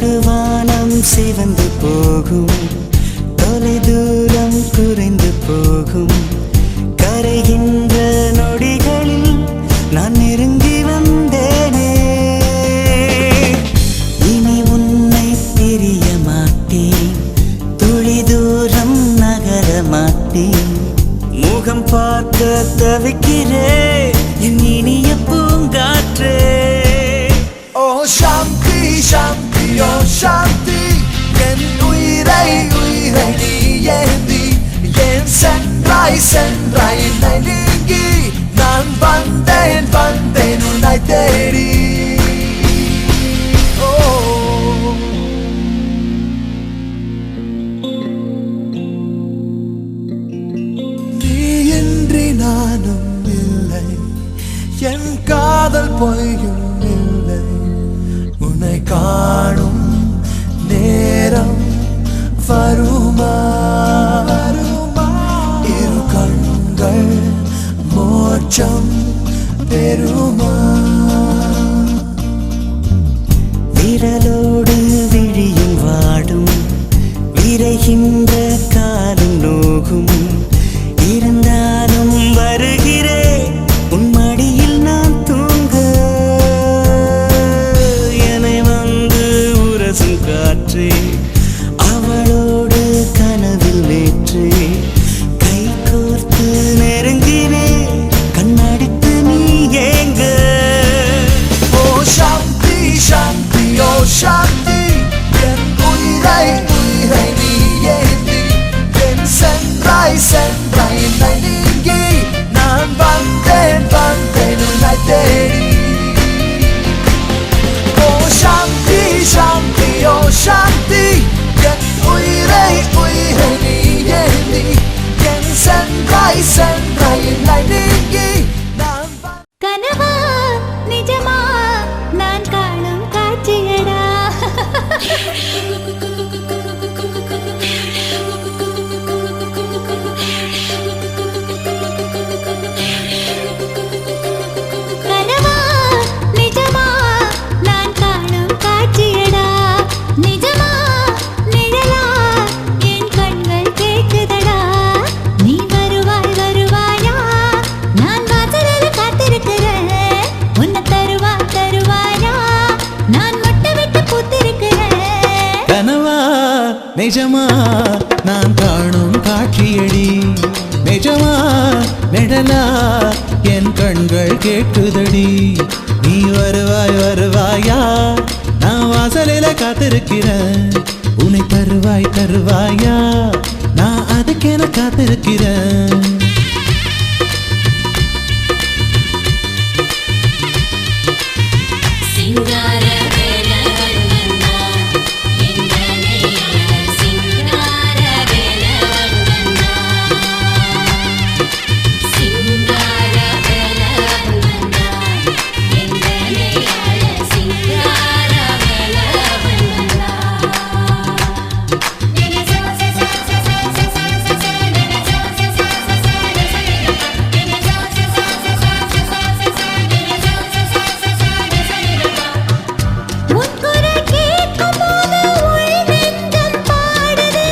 தொடுவானம் சிவந்து போகும், தொலை தூரம் குறைந்து போகும். கரைகின்ற நொடிகளில் நான் நெருங்கி வந்தேனே. இனி உன்னை பிரிய மாட்டேன், துளி தூரம் நகர மாட்டேன். முகம் பார்க்க தவிக்கிறேன் என் இனிய பூங்காற்றே. ஓ சாந்தி சாந்தி ஓ சாந்தி, என் உயிரை உயிரை நீ ஏந்தி ஏன் சென்றாய் சென்றாய் என்னை நீங்கி. நான் வந்தேன் வந்தேன் உன்னை தேடி. நீயின்றி நானும் இல்லை, என் காதல் பொய்யும் இல்லை. உன்னை காணும் நேரம் வருமா? இரு கண்கள் மோட்சம் பெறுமா? விரலோடு விழியும் வாடும், விரைகின்ற காலும் நோகும். இருந்தாலும் வருகிறேன் உன் மடியில் நான் தூங்க. என்னை வந்து உரசும் காற்றே, அவளோடு கனவில் நேற்று கை கோர்த்து நெருங்கினே கண்ணடித்து நீ ஏங்க. ஓ சாந்தி சாந்தி ஓ சாந்தி, என் உயிரை உயிரை நீ ஏந்தி என் சென்றாய் சென்றாய் என்னை நீங்கி. நான் வந்தேன் வந்தேன் உன்னை தேடி. ஓ சாந்தி சாந்தி ஓ சாந்தி, என் உயிரை உயிரை நீ ஏந்தி என் சென்றாய் சென்றாய் என்னை நீங்கி. நான் கனவா நிஜமா நான் காணும் காட்சியடா. கனவா நிஜமா நான் காணும் காட்சியடா. நிஜமா நிழலா என் கண்கள் கேட்குதடா. நீ வருவாய் வருவாயா, நான் வாசலில் காத்திருக்கிறேன். உன்னை தருவாய் தருவாயா, நான் மொட்டை விட்டு பூத்திருக்கிறேன். கனவா நிஜமா நான் காணும் காட்சியடி. நிஜமா நிழலா என் கண்கள் கேட்குதடி. நீ வருவாய் வருவாயா, நான் வாசலில காத்திருக்கிறேன். உன்னை தருவாய் தருவாயா, நான் அதுக்கென காத்திருக்கிறேன். சிங்கார வேலவண்ணா எங்கனையா, சிங்கார வேலவண்ணா, சிங்கார வேலவண்ணா எங்கனையா, சிங்கார வேலவண்ணா. உன் குரல் கேட்கும்போது உள் நெஞ்சம் பாடுது.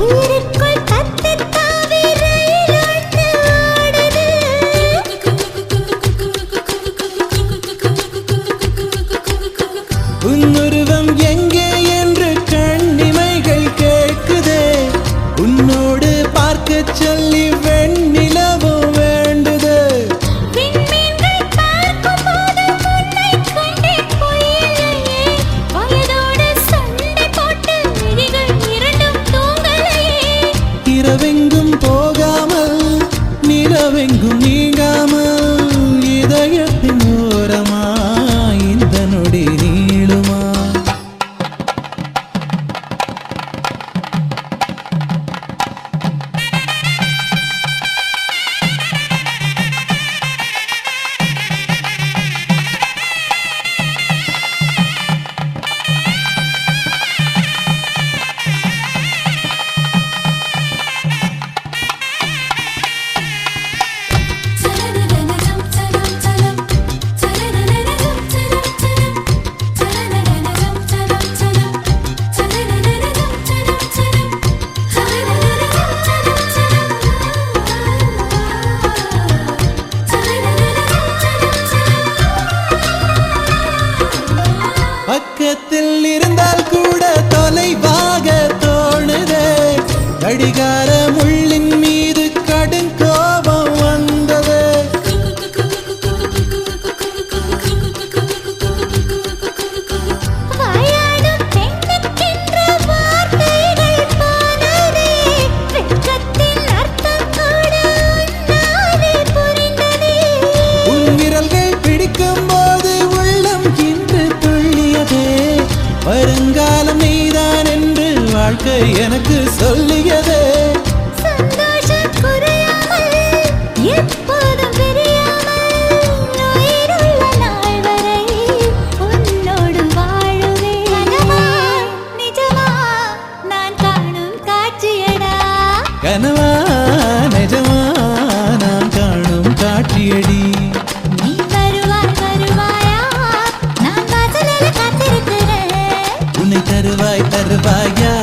உயிருக்குள் தத்தித் தாவி ரயில் ஒன்று ஓடுது. உன்னுருவம் எங்கே என்று கண்ணிமைகள் கேட்குதே. உன்னோடு பார்க்கச் சொல்லி வெண்ணிலவும் வேண்டுது. விண்மீன்கள் பார்க்கும்போது உன்னைக் கண்டே பொய்யில்லையே. வயதோடு சண்டை போட்டு விழிகள் இரண்டும் தூங்கலையே. இரவெங்கும் போகாமல் நிலவெங்கும் நீங்காமல் இதயத்தின் ஓரமா இந்த நொடி நீளுமா? அருகில் இருந்தால் கூட தொலைவாக தோணுதே. கடிகார முள்ளின் மீது கடும் கோபம் வந்தது. வாயாடும் பெண்ணுக்கென்று வார்த்தைகள் போனதே. வெட்கத்தின் அர்த்தம் கூட உன்னாலே புரிந்ததே. உன் விரல்கள் பிடிக்கும் போது உள்ளம் இன்று துள்ளியதே. வருங்காலம் நீதான் என்று வாழ்க்கை எனக்கு சொல்லியதே. சந்தோஷம் குறையாமல் எப்போதும் பிரியாமல் உயிருள்ள நாள் வரை உன்னோடு வாழுவேன். கனவா நிஜமா நான் காணும் காட்சியடா. கனவா நிஜமா நான் காணும் காட்சியடி. நீ வருவாய் வருவாயா நான் வாசலில் காத்திருக்கிறேன். உன்னை தருவாய் தருவாயா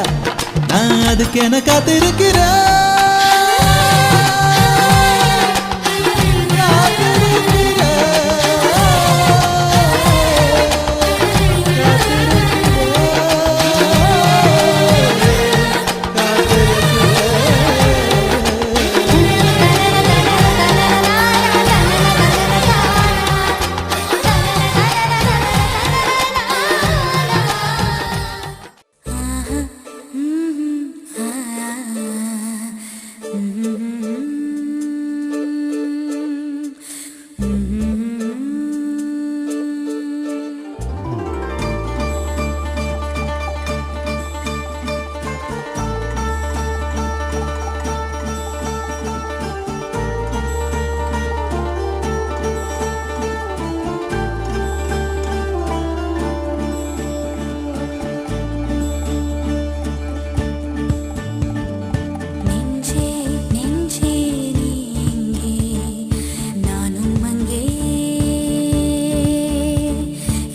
நான் அதுக்கென காத்திருக்கிறேன். நெஞ்சே நெஞ்சே நீ எங்கே நானும் அங்கே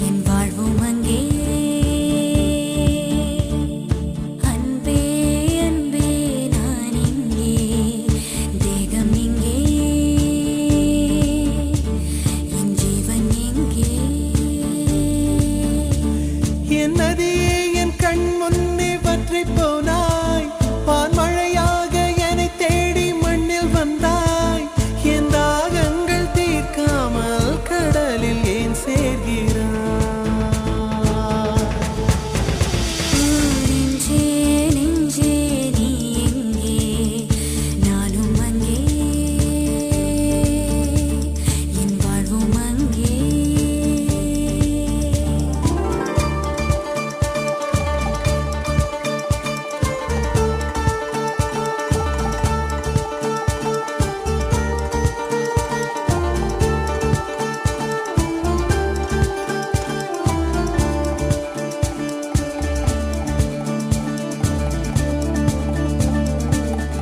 என் வாழ்வும் அங்கே. அன்பே அன்பே நான் இங்கே தேகம் எங்கே என் ஜீவன் எங்கே. என் நதியே என் கண் முன்னே பற்றி போனாய். வான்மழையாக என்னை தேடி மண்ணில் வந்தாய். என் தாகங்கள் தீர்க்காமல் கடலில் ஏன் சேர்கிறாய்? நெஞ்சே நெஞ்சே நீ எங்கே நானும் அங்கே என் வாழ்வும் அங்கே.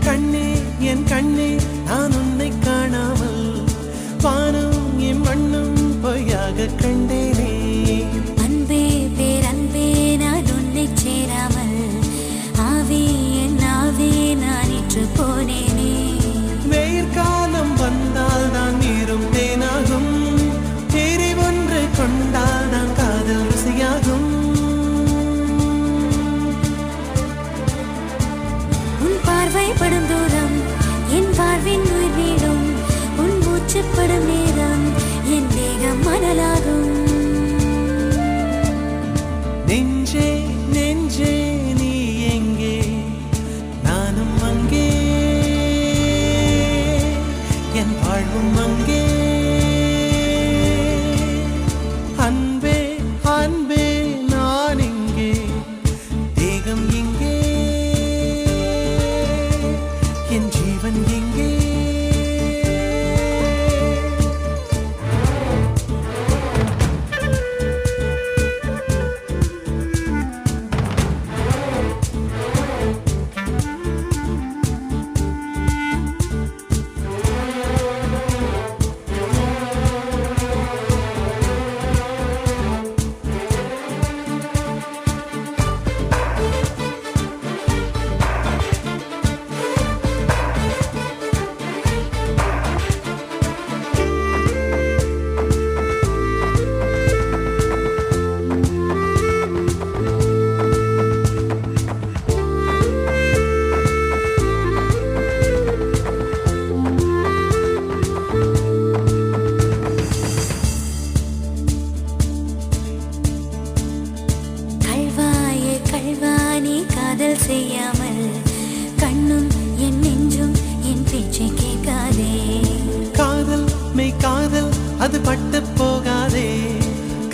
கண்ணே என் கண்ணே நான் உன்னை காணாமல் வானும் என் மண்ணும் பொய்யாக கண்டேனே. அன்பே பேரன்பே நான் உன்னை சேராமல் ஆவி என் ஆவி நான் இன்று போனேனே. வெயிற்காலம் வந்தால் தான் நீரும் தேனாகும். தேரி ஒன்று கொண்டால் தான் காதல் ருசியாகும். உன் பார்வை படும் தூரம் என் வாழ்வின் உயிர் வீடும். உன் மூச்சுப்படும் நேரம் என் தேகம் மணலாகும். நெஞ்சே நெஞ்சே நீ எங்கே நானும் அங்கே என் வாழ்வும் அங்கே. அன்பே அன்பே நான் இங்கே தேகம் எங்கே என் ஜீவன் எங்கே. காதல் செய்யாமல் கண்ணும் என் நெஞ்சும் என் பேச்சை கேட்காதே. காதல் மெய் காதல் அது பட்டு போகாதே,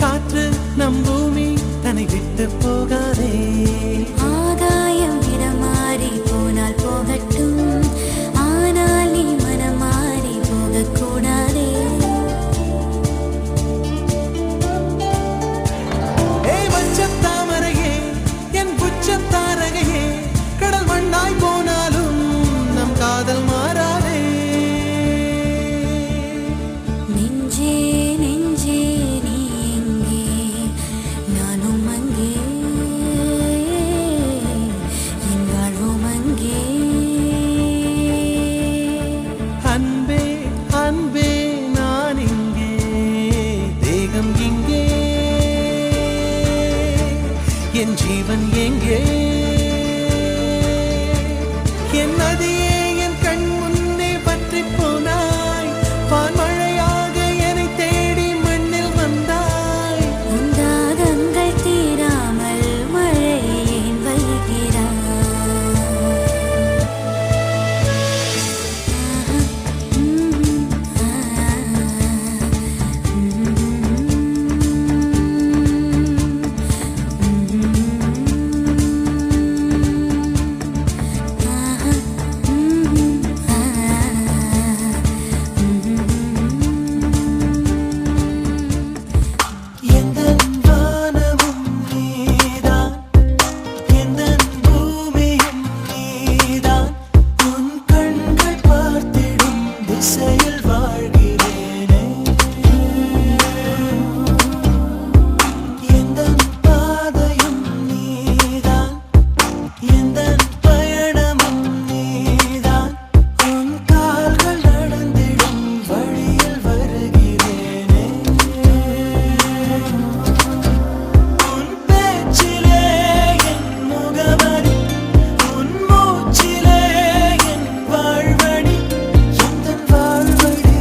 காற்று நம் பூமி தன்னை விட்டு போகாதே. ஆகாயம் இடம் மாறி போனால் போகட்டும், ஆனால் நீ மனம் மாறி போகக்கூடாதே. தாமரையே என் புச்சத்தாரகையே, கடல் மண்ணாய் போனாலும் நம் காதல் மாறாதே. நெஞ்சே நெஞ்சே நீ எங்கே, நானும் அங்கே, என் வாழ்வும் அங்கே. அன்பே அன்பே நான் இங்கே, தேகம் இங்கே, என் ஜீவன் எங்கே, என் நதியே என் கண் முன்னே பற்றி போனாய், பான்மழையாக என்னை தேடி மண்ணில் வந்தாய். உந்தாகங்கள் தீராமல் மழையேன் வைகிறாய். எந்தன் வானமும் நீதான், எந்தன் பூமியும் நீதான், உன் கண்கள் பார்த்திடும் திசையில் வாழ்கிறேனே. எந்தன் பாதையும் நீதான், எந்தன் பயணமும் நீதான், உன் கால்கள் நடந்திடும் வழியில் வருகிறேனே. உன் பேச்சிலே என் முகவரி, உன் மூச்சிலே என் வாழ்வழி, எந்தன் வாழ்வழி.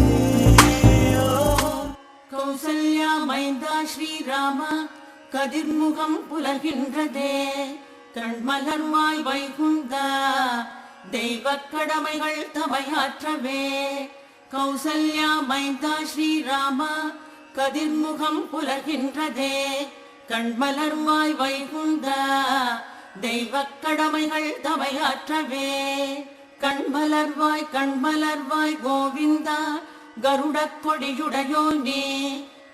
கௌசல்யா மைந்தா ஸ்ரீராம கதிர்முகம் புலர்கின்றதே, கண்மலர்வாய் வைகுந்தா தெய்வக் கடமைகள் தமையாற்றவே. கௌசல்யா மைந்தா ஸ்ரீராம கதிர்முகம் புலர்கின்றதே, கண்மலர்வாய் வைகுந்தா தெய்வக் கடமைகள் தமையாற்றவே. கண்மலர்வாய் கோவிந்தா கருடக் கொடியுடையோனே,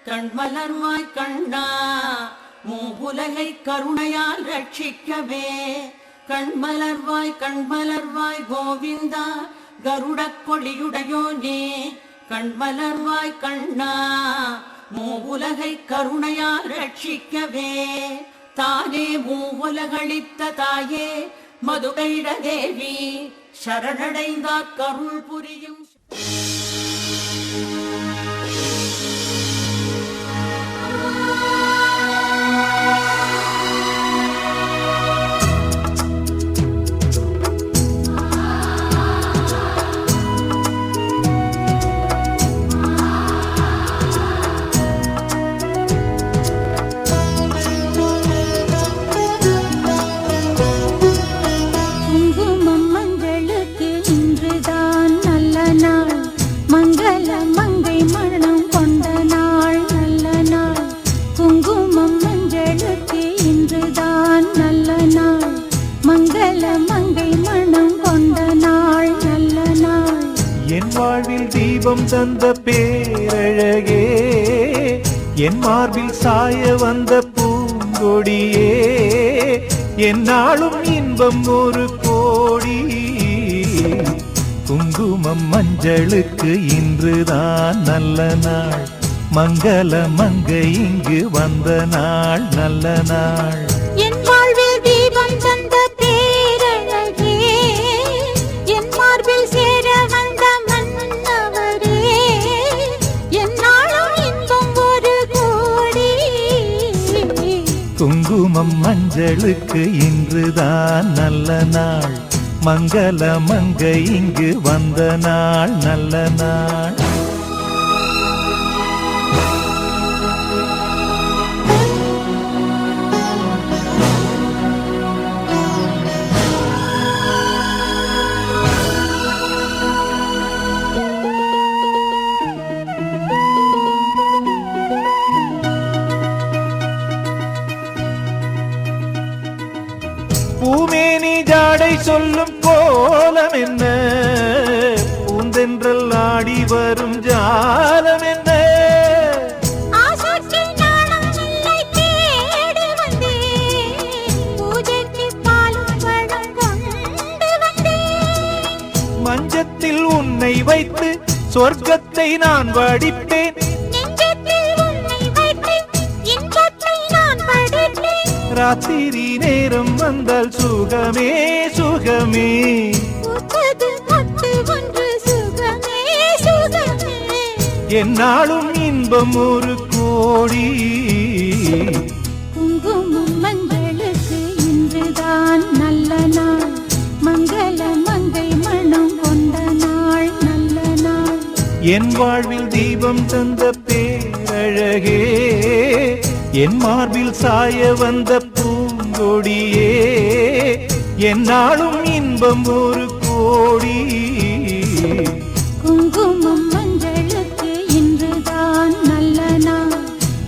கண்மலர்வாய் கண்ணா மூவுலகை கருணையால் ரட்சிக்கவே. கண்மலர்வாய் கோவிந்தா கருடக் கொடியுடையோனே, கண்மலர்வாய் கண்ணா மூவுலகை கருணையால் ரட்சிக்கவே. தானே மூவுலகளித்த தாயே மதுரைட தேவி, சரணடைந்தார் கருள் புரியும். குங்குமம் மஞ்சளுக்கு இன்றுதான் நல்ல நாள், மங்கள மங்கை மனம் கொண்ட நாள் நல்ல நாள். குங்குமம் மஞ்சளுக்கு இன்றுதான் நல்ல நாள், மங்கள மங்கை மனம் கொண்ட நாள் நல்ல நாள். என் வாழ்வில் தீபம் தந்த பேரழகே, என் மார்பில் சாய வந்த பூங்கொடியே, என்னாலும் இன்பம் ஒரு கோடி. குங்குமம் மஞ்சளுக்கு இன்றுதான் நல்ல நாள், மங்கள மங்கை இங்கு வந்த நாள் நல்ல நாள். என் வாழ்வில் தீபம் தந்த பேரழகே, என் மார்பில் சேர வந்த மன்னவரே, என்னாலும் இன்பம் ஒரு கோடி. குங்குமம் மஞ்சளுக்கு இன்றுதான் நல்ல நாள், மங்கள மங்கை இங்கு வந்த நாள் நல்ல நாள். பூமேனி ஜாடை சொல்லும் கோலம் என்ன, பூந்தென்றல் ஆடி வரும் ஜாலம் என்ன. மஞ்சத்தில் உன்னை வைத்து சொர்க்கத்தை நான் வடிப்பேன், ராத்திரி நேரம் வந்தால் சுகமே சுகமே. என்னாலும் இன்பம் ஒரு கோடி. குங்குமம் மங்களுக்கு இன்றுதான் நல்ல நாள், மங்கள மங்கை மனம் கொண்ட நாள் நல்ல நாள். என் வாழ்வில் தீபம் தந்த பேரழகே, என் மார்பில் சாய வந்த பூங்கொடியே, என்னாலும் இன்பம் ஒரு கோடி. குங்குமம் மங்களுக்கு இன்றுதான் நல்ல நாள்,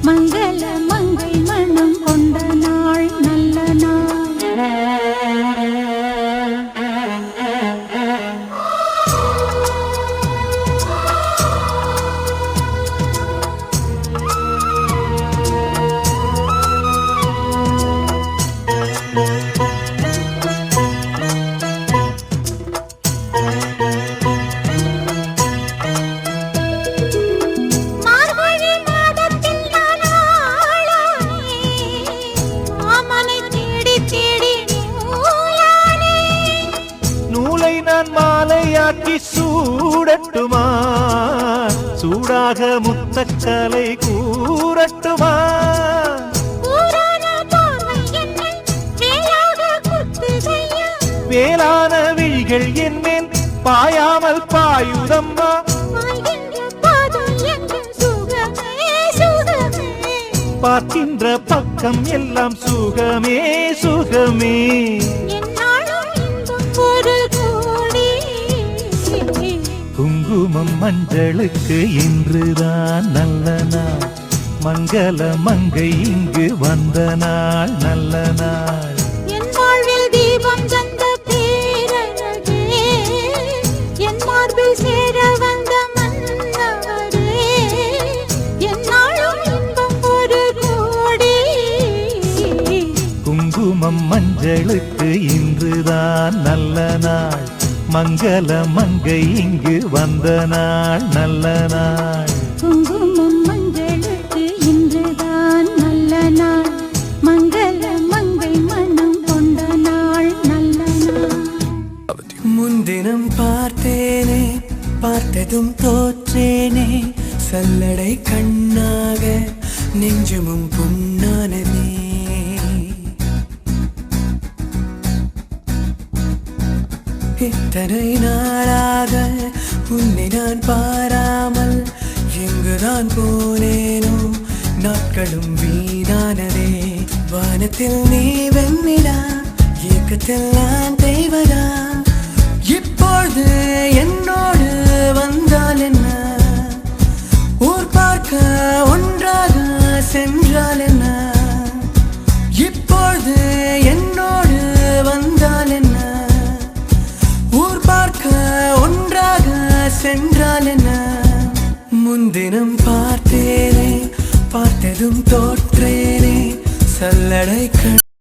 மங்கள மங்கை மனம் கொண்ட நாள் நல்ல நாள். நான் மாலையாக்கி சூடட்டுமா, சூடாக முத்தக்கலை கூறட்டுமா. வேளான விழிகள் என்மேல் பாயாமல் பாயுதம்மா, பார்க்கின்ற பக்கம் எல்லாம் சுகமே சுகமே. குங்குமம் மஞ்சளுக்கு இன்றுதான் நல்ல நாள், மங்கள மங்கை இங்கு வந்த நாள் நல்ல நாள். என் வாழ்வில் தீபம் தந்த பேரழகே, என் மார்பில் சேர வந்த மன்னவரே, என்னாலும் இன்பம் ஒரு கோடி. குங்குமம் மஞ்சளுக்கு இன்றுதான் நல்ல நாள், மங்கள மங்கை இங்கு வந்த நாள் நல்ல நாள். குங்குமம் மஞ்சளுக்கு இன்றுதான் நல்ல நாள், மங்கள மங்கை மனம் கொண்ட நாள் நல்ல நாள். முன்தினம் பார்த்தேனே, பார்த்ததும் தோற்றேனே, சல்லடை கண்ணாக நெஞ்சமும் புண்ணானதே. இத்தனை நாளாக உன்னை நான் பாராமல் எங்குதான் போனேனோ, நாட்களும் வீணானதே. வானத்தில் நீ வெண்ணிலா, ஏக்கத்தில் நான் தெய்வதா. இப்பொழுது என்னோடு வந்தால் என்ன, ஊர் பார்க்க ஒன்றாக சென்றால் என்ன. இப்பொழுது என்னோடு வந்தால் என்ன, ஊர் பார்க்க ஒன்றாக சென்றால் என்ன. முன்தினம் பார்த்தேனே, பார்த்ததும் தோற்றேனே, சல்லடை